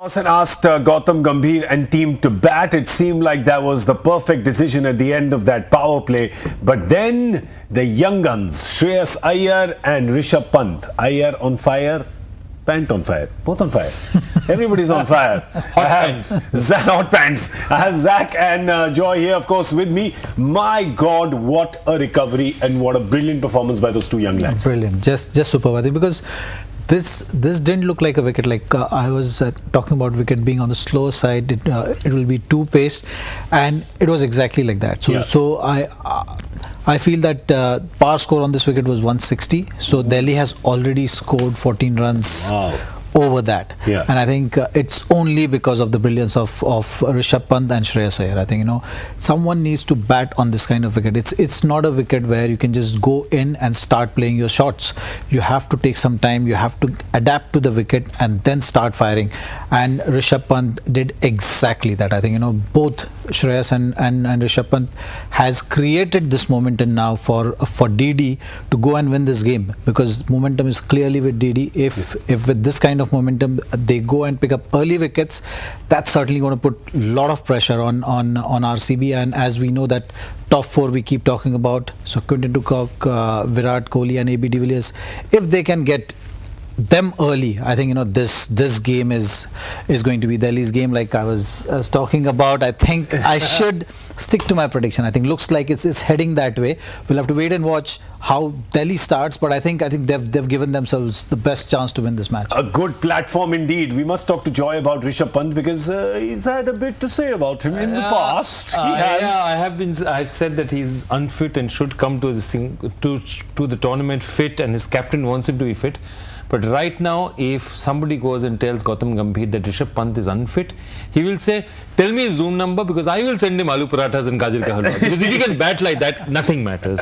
And asked Gautam Gambhir and team to bat. It seemed like that was the perfect decision at the end of that power play. But then the young guns, Shreyas Iyer and Rishabh Pant. Iyer on fire, Pant on fire, both on fire. Everybody's on fire. Hot pants. I have Zach and Joy here, of course, with me. My God, what a recovery and what a brilliant performance by those two young lads. Brilliant, just superb. I think because this didn't look like a wicket. Like I was talking about wicket being on the slower side. It will be too paced, and it was exactly like that. So I feel that par score on this wicket was 160. So Delhi has already scored 14 runs. Wow. Over that, and I think it's only because of the brilliance of Rishabh Pant and Shreyas Iyer. I think someone needs to bat on this kind of wicket. It's not a wicket where you can just go in and start playing your shots. You have to take some time. You have to adapt to the wicket and then start firing. And Rishabh Pant did exactly that. I think both Shreyas and Rishabh Pant has created this momentum now for DD to go and win this game, because momentum is clearly with DD. If with this kind of momentum they go and pick up early wickets, that's certainly going to put a lot of pressure on RCB. And as we know that top four we keep talking about, so Quinton de Kock, Virat Kohli and AB de Villiers, if they can get them early, I think this game is going to be Delhi's game. Like I was talking about, I think I should stick to my prediction. I think looks like it's heading that way. We'll have to wait and watch how Delhi starts, but I think they've given themselves the best chance to win this match. A good platform indeed. We must talk to Joy about Rishabh Pant, because he's had a bit to say about him in the past. I've said that he's unfit and should come to the tournament fit, and his captain wants him to be fit. But right now, if somebody goes and tells Gautam Gambhir that Rishabh Pant is unfit, he will say, tell me his Zoom number, because I will send him aloo parathas and gajar ka halwa. Because if you can bat like that, nothing matters.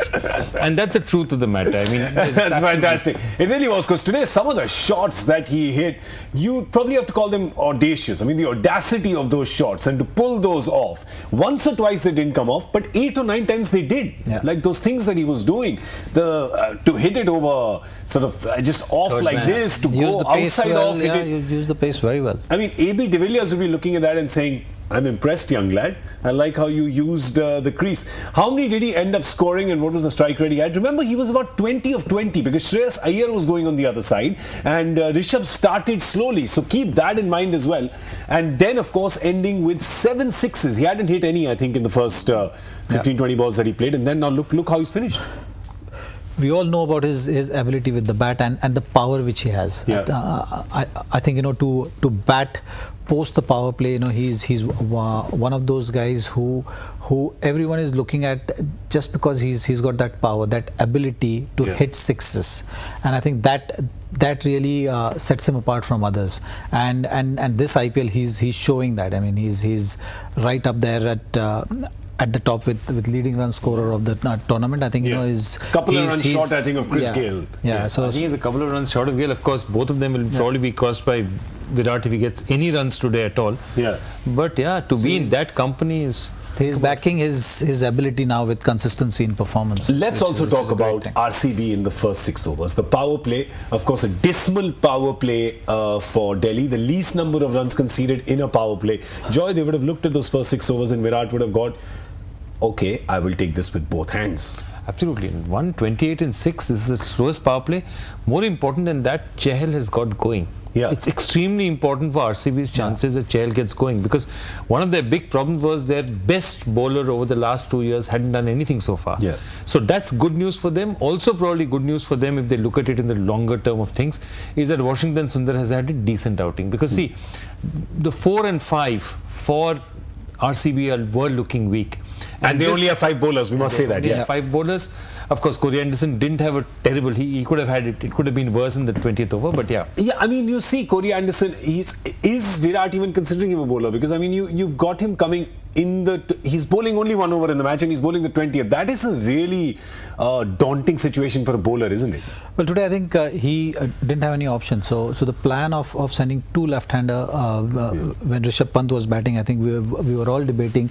And that's the truth of the matter. I mean, that's fantastic. It really was, because today some of the shots that he hit, you probably have to call them audacious. I mean, the audacity of those shots and to pull those off. Once or twice they didn't come off, but 8 or 9 times they did. Yeah. Like those things that he was doing, to hit it over sort of just off like this, to go outside off. Yeah, you use the pace very well. I mean, AB de Villiers will be looking at that and saying, I'm impressed, young lad. I like how you used the crease. How many did he end up scoring, and what was the strike rate he had? Remember, he was about 20 of 20, because Shreyas Iyer was going on the other side and Rishabh started slowly. So keep that in mind as well. And then, of course, ending with 7 sixes. He hadn't hit any, I think, in the first 15-20 balls that he played. And then now look how he's finished. We all know about his ability with the bat and the power which he has. Yeah. I think to bat post the power play, he's one of those guys who everyone is looking at just because he's got that power, that ability to hit sixes, and I think that really sets him apart from others. And this IPL he's showing that. I mean, he's right up there at the top with leading run scorer of the tournament. I think is couple of runs short, I think, of Chris Gale. So I think he's a couple of runs short of Gale. Of course, both of them will probably be crossed by Virat if he gets any runs today at all. But to be in that company is. He's backing his ability now with consistency in performance. Let's also talk about RCB in the first 6 overs. The power play, of course, a dismal power play for Delhi. The least number of runs conceded in a power play. Joy, they would have looked at those first 6 overs and Virat would have got, okay, I will take this with both hands. Absolutely. 128 and 6 is the slowest power play. More important than that, Chahal has got going. It's extremely important for RCB's chances that Chahal gets going, because one of their big problems was their best bowler over the last 2 years hadn't done anything so far. So that's good news for them. Also probably good news for them, if they look at it in the longer term of things, is that Washington Sundar has had a decent outing. Because see, the 4 and 5 for RCB were looking weak. And they only have 5 bowlers, we must say that. 5 bowlers. Of course, Corey Anderson didn't have a terrible, he could have had it could have been worse in the 20th over, but I mean, you see, Corey Anderson, is Virat even considering him a bowler? Because I mean, you've got him coming he's bowling only 1 over in the match and he's bowling the 20th. That is a really daunting situation for a bowler, isn't it? Well, today I think he didn't have any option. So the plan of sending 2 left-hander when Rishabh Pant was batting, I think we were all debating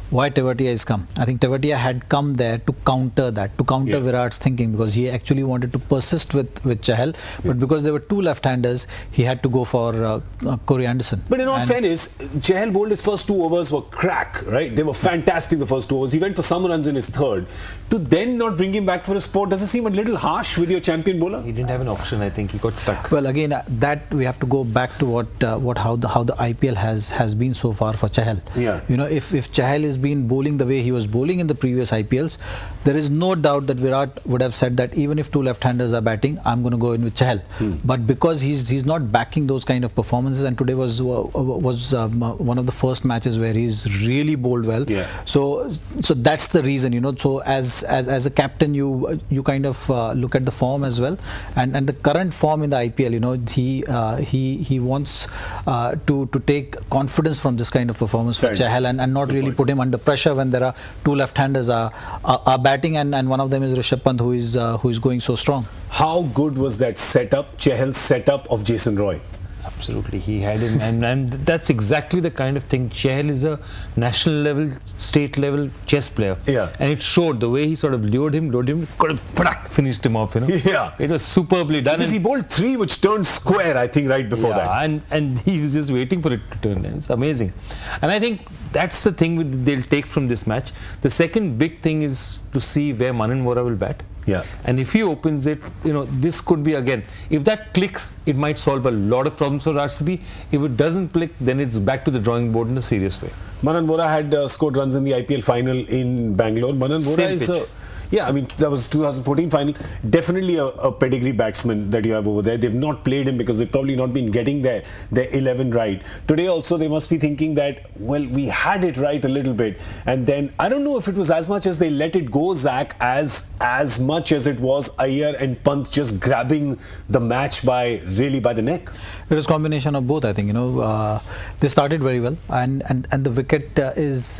why Tewatia has come. I think Tewatia had come there to counter that, to counter Virat's thinking, because he actually wanted to persist with Chahal, but because there were 2 left-handers, he had to go for Corey Anderson. But in all fairness, Chahal bowled his first 2 overs were crack, right? They were fantastic the first 2 overs. He went for some runs in his third. To then not bring him back for a sport, does it seem a little harsh with your champion bowler? He didn't have an option. I think he got stuck. Well, again, that we have to go back to how the IPL has been so far for Chahal. Yeah. You know, if Chahal has been bowling the way he was bowling in the previous IPLs, there is no doubt that Virat would have said that even if 2 left-handers are batting, I'm going to go in with Chahal. But because he's not backing those kind of performances, and today was one of the first matches where he's really bowled well. Yeah. So that's the reason, you know. So as a captain, you kind of look at the form as well, and the current form in the IPL. You know, he wants to take confidence from this kind of performance for Chahal, and not really put him under pressure when there are 2 left-handers are batting, and one of them is Rishabh Pant, who is going so strong. How good was that setup, Chahal's setup of Jason Roy? Absolutely, he had him, and that's exactly the kind of thing. Chahal is a national level, state level chess player, and it showed the way he sort of lured him, finished him off. You know, it was superbly done. Because he bowled 3 which turned square, I think, right before that. And he was just waiting for it to turn. It's amazing, and I think that's the thing they'll take from this match. The second big thing is to see where Manan Vora will bat. Yeah. And if he opens it, you know, this could be again, if that clicks, it might solve a lot of problems for RCB. If it doesn't click, then it's back to the drawing board in a serious way. Manan Vora had scored runs in the IPL final in Bangalore. Manan Vora is I mean, that was 2014 final. Definitely a pedigree batsman that you have over there. They've not played him because they've probably not been getting their 11 right. Today also they must be thinking that, well, we had it right a little bit. And then, I don't know if it was as much as they let it go, Zach, as much as it was Iyer and Pant just grabbing the match by the neck. It was a combination of both, I think. You know, they started very well, and the wicket is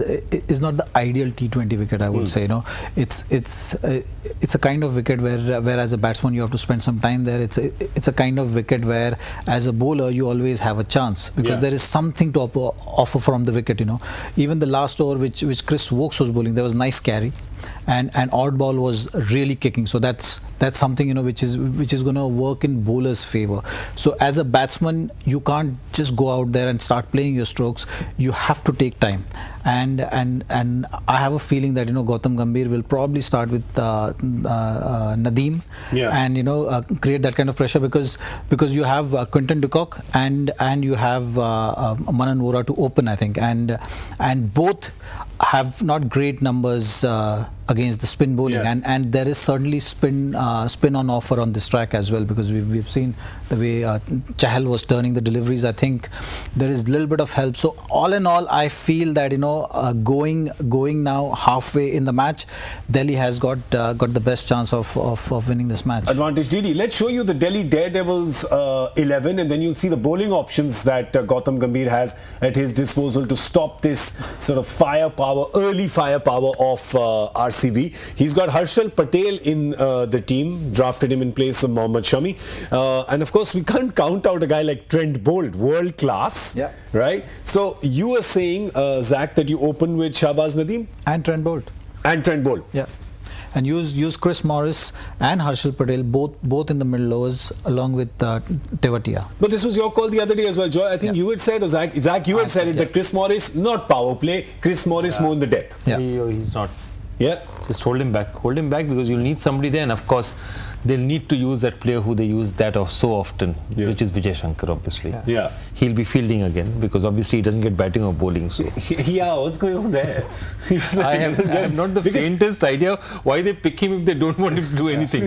not the ideal T20 wicket, I would say. You know, it's a kind of wicket where as a batsman you have to spend some time there. It's a kind of wicket where as a bowler you always have a chance, because there is something to offer from the wicket. You know, even the last over which Chris Wokes was bowling, there was nice carry, and odd ball was really kicking. So that's something, you know, which is going to work in bowlers' favor. So as a batsman, you can't just go out there and start playing your strokes. You have to take time, and I have a feeling that, you know, Gautam Gambhir will probably start with Nadeem, and, you know, create that kind of pressure, because you have Quinton de Kock and you have Manan Vora to open, I think, and both have not great numbers against the spin bowling, and there is certainly spin on offer on this track as well, because we've seen the way Chahal was turning the deliveries. I think there is a little bit of help. So all in all, I feel that, you know, going now halfway in the match, Delhi has got the best chance of winning this match. Advantage, DD. Let's show you the Delhi Daredevils 11, and then you'll see the bowling options that Gautam Gambhir has at his disposal to stop this sort of early firepower of RCB. He's got Harshal Patel in the team, drafted him in place of Mohammad Shami, and of course we can't count out a guy like Trent Bolt, world class, right? So you were saying, Zach, that you open with Shahbaz Nadeem and Trent Bolt, and use Chris Morris and Harshal Patel both in the middle overs along with Tewatia. But this was your call the other day as well, Joy. I think you had said, or Zach, you had said it, that Chris Morris, not power play, Chris Morris more in the death. He's not. Yeah. Just hold him back because you'll need somebody there, and of course they'll need to use that player who they use that of so often, which is Vijay Shankar, obviously. He'll be fielding again, because obviously he doesn't get batting or bowling. So what's going on there? I have not the faintest idea why they pick him if they don't want him to do anything.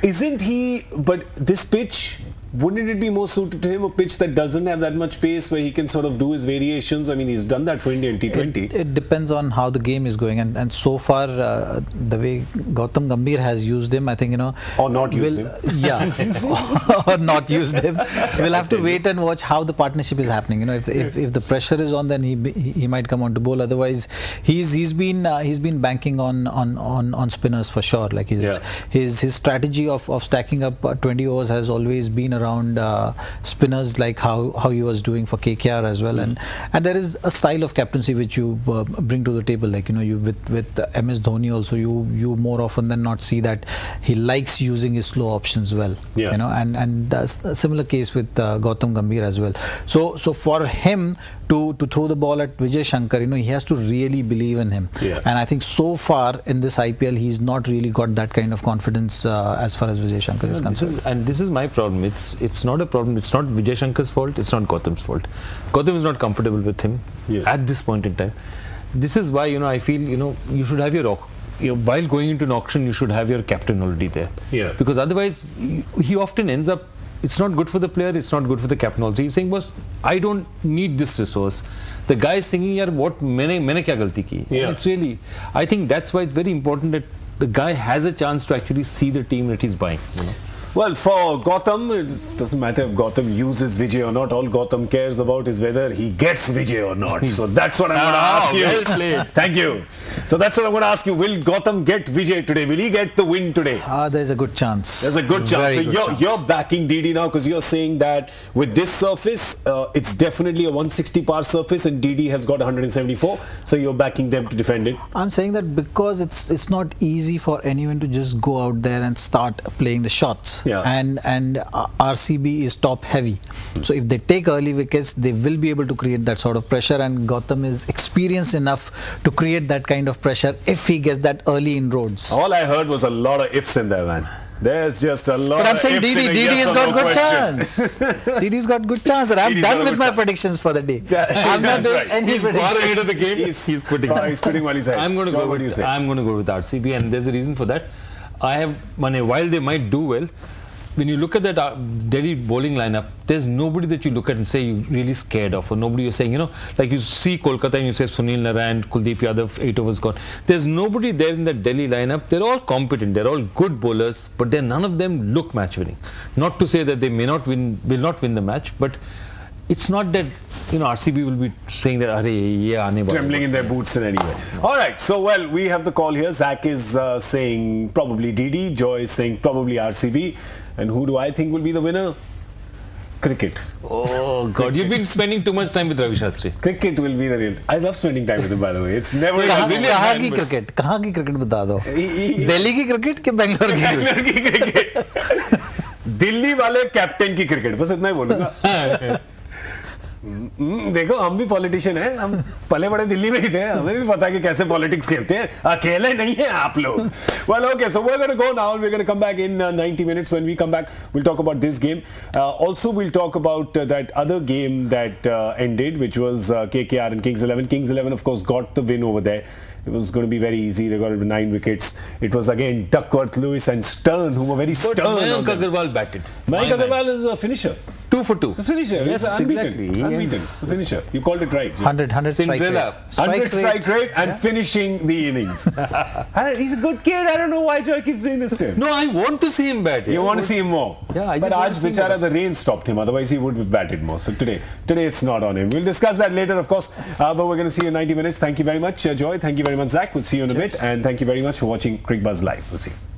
Isn't he? But this pitch, Wouldn't it be more suited to him a pitch that doesn't have that much pace where he can sort of do his variations? I mean, he's done that for India in T20. It depends on how the game is going, and so far the way Gautam Gambhir has used him, I think, or not used him. Yeah, or not used him. We'll have to wait and watch how the partnership is happening. If the pressure is on, then he might come on to bowl. Otherwise, he's been banking on spinners for sure. Like his strategy of stacking up 20 overs has always been around spinners, like how he was doing for KKR as well. And there is a style of captaincy which you bring to the table. Like you with MS Dhoni also, you more often than not see that he likes using his slow options well. And a similar case with Gautam Gambhir as well. So for him to throw the ball at Vijay Shankar, he has to really believe in him. And I think so far in this IPL, he's not really got that kind of confidence as far as Vijay Shankar is concerned. This is my problem. It's not a problem. It's not Vijay Shankar's fault. It's not Gautam's fault. Gautam is not comfortable with him at this point in time. This is why I feel you should have while going into an auction, you should have your captain already there. Because otherwise, he often ends up. It's not good for the player. It's not good for the captain also. He's saying, "Boss, I don't need this resource." The guy is thinking, "Yaar, what maine kya galti ki?" It's really. I think that's why it's very important that the guy has a chance to actually see the team that he's buying. Well, for Gautam, it doesn't matter if Gautam uses Vijay or not. All Gautam cares about is whether he gets Vijay or not. So that's what I'm going to ask you. Well played. Thank you. So that's what I'm going to ask you. Will Gautam get Vijay today? Will he get the win today? There's a good chance. There's a good chance. Very So you're backing DD now because you're saying that with this surface, it's definitely a 160 par surface and DD has got 174. So you're backing them to defend it. I'm saying that because it's not easy for anyone to just go out there and start playing the shots. And RCB is top heavy. So if they take early wickets, they will be able to create that sort of pressure, and Gautam is experienced enough to create that kind of pressure if he gets that early inroads. All I heard was a lot of ifs in there, man. There's just a lot of ifs. But I'm saying DD has got good chance. DD's got good chance, and I'm done with my predictions for the day. I'm not doing any He's predictions. far ahead of the game. He's quitting. He's quitting while he's ahead. I'm going to go with RCB, and there's a reason for that. While they might do well, when you look at that Delhi bowling lineup, there's nobody that you look at and say you're really scared of, or nobody you're saying, like you see Kolkata and you say Sunil Narine, Kuldeep Yadav, 8 overs gone. There's nobody there in that Delhi lineup. They're all competent, they're all good bowlers, but none of them look match winning. Not to say that they will not win the match, but it's not that RCB will be saying that trembling in their boots in any way. All right, so we have the call here. Zach is saying probably DD, Joy is saying probably RCB. And who do I think will be the winner? Cricket. Oh God, you've been spending too much time with Ravi Shastri. Cricket will be the real. I love spending time with him, by the way. It's never. कहाँ की cricket? कहाँ की cricket बता दो? दिल्ली की cricket के बैंगलोर की cricket? Delhi वाले कैप्टन की क्रिकेट, बस इतना ही बोलूंगा. देखो, हम भी पॉलिटिशियन हैं, हम पले बड़े दिल्ली में ही थे, हमें भी पता है कि कैसे पॉलिटिक्स खेलते हैं, अकेले नहीं हैं आप लोग. Well, okay, so we're going to go now. We're going to come back in 90 minutes. When we come back, we'll talk about this game. Also, we'll talk about that other game that ended, which was KKR and Kings 11. Kings 11, of course, got the win over there. It was going to be very easy. They got 9 wickets. It was again Duckworth, Lewis and Stern, who were very stern. But Mayank Agarwal batted. Mayank Agarwal is a finisher. 2 for 2. It's a finisher. Yes, it's unbeaten. exactly. Unbeaten. It's a finisher. You called it right. 100 strike rate. 100 strike rate and finishing the innings. He's a good kid. I don't know why Joy keeps doing this to him. No, I want to see him bat. You want to see him more. Yeah, but Aaj bichara, the rain stopped him. Otherwise, he would have batted more. So today it's not on him. We'll discuss that later, of course. But we're going to see you in 90 minutes. Thank you very much, Joy. Thank you very much, Zach. We'll see you in a bit. And thank you very much for watching Crick Buzz Live. We'll see you.